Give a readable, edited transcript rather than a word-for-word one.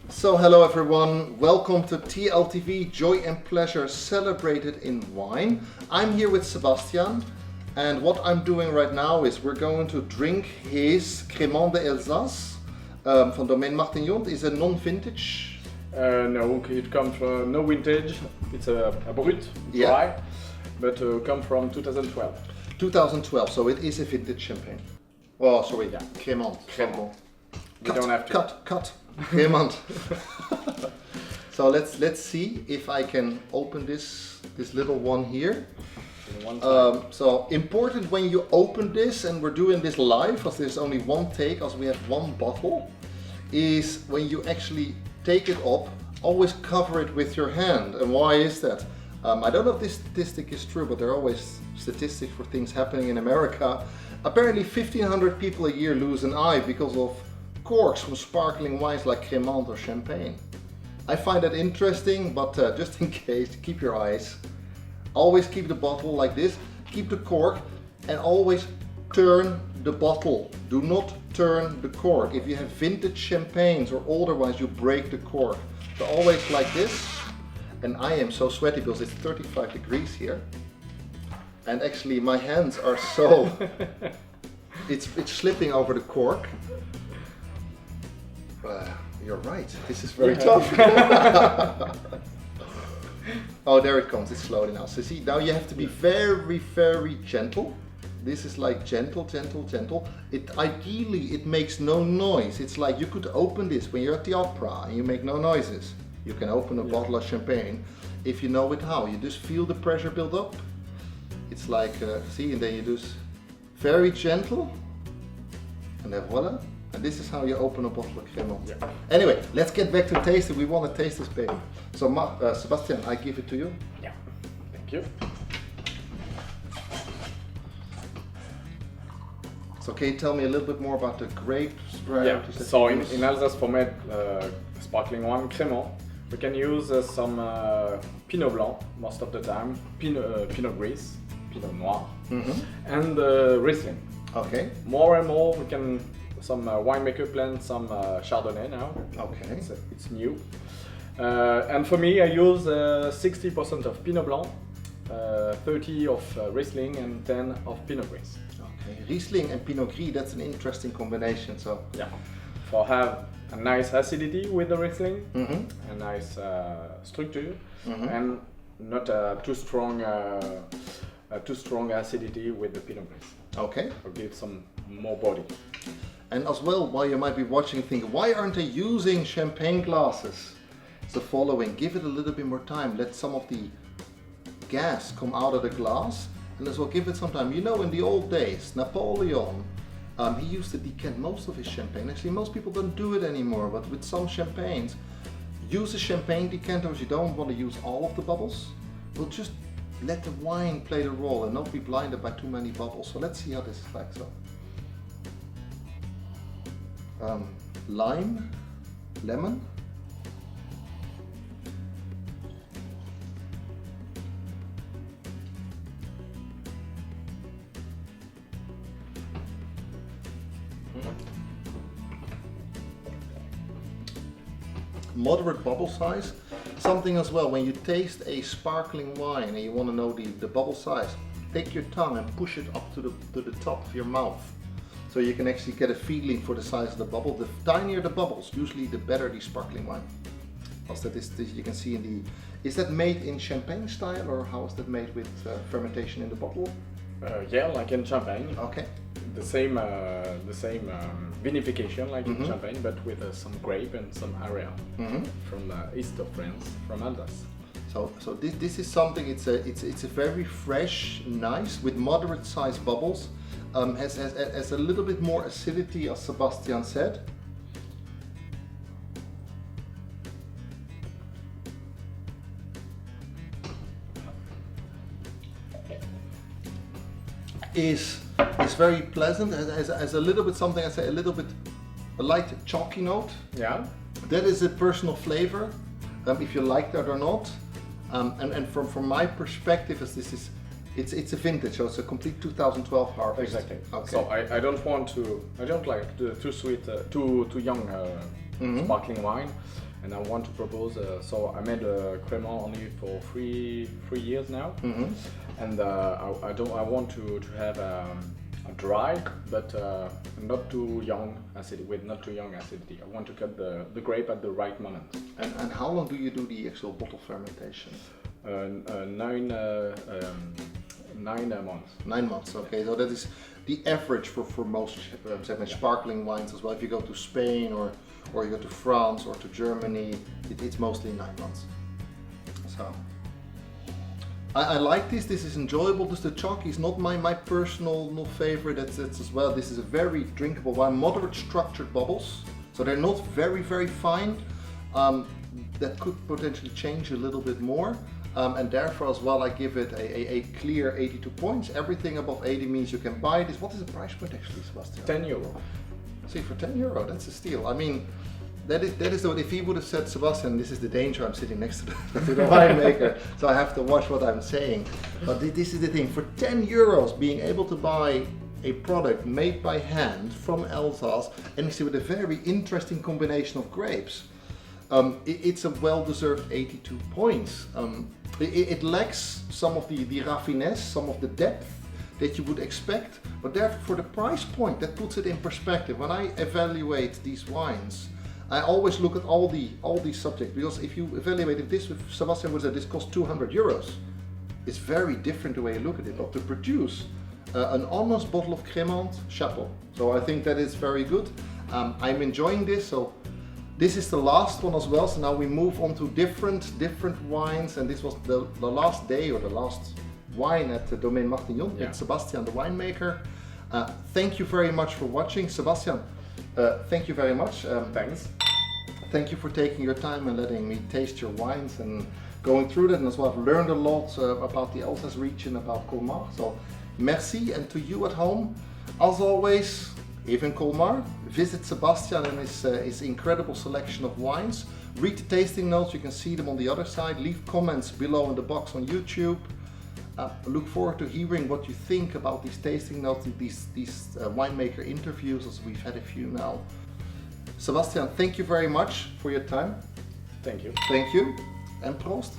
So hello everyone, welcome to TLTV, Joy and Pleasure Celebrated in Wine. I'm here with Sebastian, and what I'm doing right now is we're going to drink his Crémant de Alsace from Domaine Martignon. Is a non-vintage? No, it comes from no vintage. It's a Brut, dry, but come from 2012. 2012, so it is a vintage champagne. Oh, sorry, Yeah. Crémant. Crémant. We don't have to. Cut. Crémant. So let's see if I can open this little one here. So important when you open this, and we're doing this live because there's only one take, as we have one bottle, is when you actually take it up, always cover it with your hand. And why is that? I don't know if this statistic is true, but there are always statistics for things happening in America. Apparently 1,500 people a year lose an eye because of corks from sparkling wines like Crémant or Champagne. I find that interesting, but just in case, keep your eyes. Always keep the bottle like this, keep the cork, and always turn the bottle. Do not turn the cork. If you have vintage champagnes or older wines, you break the cork. So always like this. And I am so sweaty because it's 35 degrees here. And actually my hands are so, it's slipping over the cork. You're right, this is very tough. Oh, there it comes, it's slowly now. So see, now you have to be very, very gentle. This is like gentle. Ideally, it makes no noise. It's like you could open this when you're at the opera and you make no noises. You can open a bottle of champagne if you know it how. You just feel the pressure build up. It's like, see, and then you just very gentle. And then voila. And this is how you open a bottle of Crémant. Yeah. Anyway, let's get back to tasting. We want to taste this baby. So Sebastian, I give it to you. Yeah, thank you. So can you tell me a little bit more about the grapes? Yeah, so in Alsace for made sparkling wine Crémant, we can use some Pinot Blanc most of the time, Pinot Gris, Pinot Noir, and Riesling. Okay. More and more we can some winemaker blend some Chardonnay now. Okay. It's new. And for me, I use 60% of Pinot Blanc, 30 of Riesling, and 10 of Pinot Gris. Okay. Riesling and Pinot Gris, that's an interesting combination. So yeah, for have a nice acidity with the Riesling, a nice structure, and not too strong acidity with the Pinot Gris. Okay. Or give some more body. And as well, while you might be watching, thinking, why aren't they using champagne glasses? It's the following: give it a little bit more time. Let some of the gas come out of the glass, and as well give it some time. You know, in the old days, Napoleon, he used to decant most of his champagne. Actually, most people don't do it anymore, but with some champagnes, use a champagne decanter if you don't want to use all of the bubbles. We'll just let the wine play the role and not be blinded by too many bubbles. So let's see how this is like. So, lime, lemon. Moderate bubble size. Something as well, when you taste a sparkling wine and you want to know the bubble size, take your tongue and push it up to the top of your mouth. So you can actually get a feeling for the size of the bubble. The tinier the bubbles, usually the better the sparkling wine. Also, this you can see in the, is that made in champagne style, or how is that made with fermentation in the bottle? Yeah, like in champagne. Okay. The same vinification like in champagne, but with some grape and some area from east of France, from Alsace. So this is something. It's a very fresh, nice, with moderate sized bubbles. Has a little bit more acidity, as Sebastian said. Is very pleasant. Has a little bit something. I say a little bit a light chalky note. Yeah. That is a personal flavor. If you like that or not. And from my perspective, as this is. It's a vintage, so it's a complete 2012 harvest. Exactly. Okay. So I don't like too sweet, too young sparkling wine, and I want to propose. So I made a Crémant only for three years now, and I want to have a dry, but not too young acidity. With not too young acidity. I want to cut the grape at the right moment. And how long do you do the actual bottle fermentation? 9 months. 9 months. Okay, so that is the average for most sparkling wines as well. If you go to Spain or you go to France or to Germany, it's mostly 9 months. So I like this. This is enjoyable. Just the chalk is not my personal favorite. That's as well. This is a very drinkable wine. Moderate structured bubbles, so they're not very fine. That could potentially change a little bit more. And therefore as well I give it a clear 82 points. Everything above 80 means you can buy this. What is the price point actually, Sebastian? €10. See, for €10, that's a steal. I mean, that is the, if he would have said, Sebastian, this is the danger, I'm sitting next to the winemaker, so I have to watch what I'm saying. But this is the thing, for €10 being able to buy a product made by hand from Alsace, and you see with a very interesting combination of grapes. It's a well-deserved 82 points. It lacks some of the raffinesse, some of the depth that you would expect, but therefore for the price point, that puts it in perspective. When I evaluate these wines, I always look at all these subjects, because if you evaluate this with Sebastian would say this costs €200, it's very different the way you look at it. But to produce an honest bottle of Crémant, chapeau. So I think that is very good. I'm enjoying this. So this is the last one as well, so now we move on to different wines, and this was the last day or the last wine at the Domaine Martignon, with Sebastian the winemaker. Thank you very much for watching. Sebastian, thank you very much. Thanks. Thank you for taking your time and letting me taste your wines and going through that, and as well I've learned a lot about the Alsace region, about Colmar. So merci, and to you at home, as always, even Colmar, visit Sebastian and his incredible selection of wines. Read the tasting notes, you can see them on the other side. Leave comments below in the box on YouTube. Look forward to hearing what you think about these tasting notes, these winemaker interviews, as we've had a few now. Sebastian, thank you very much for your time. Thank you. Thank you, and proost.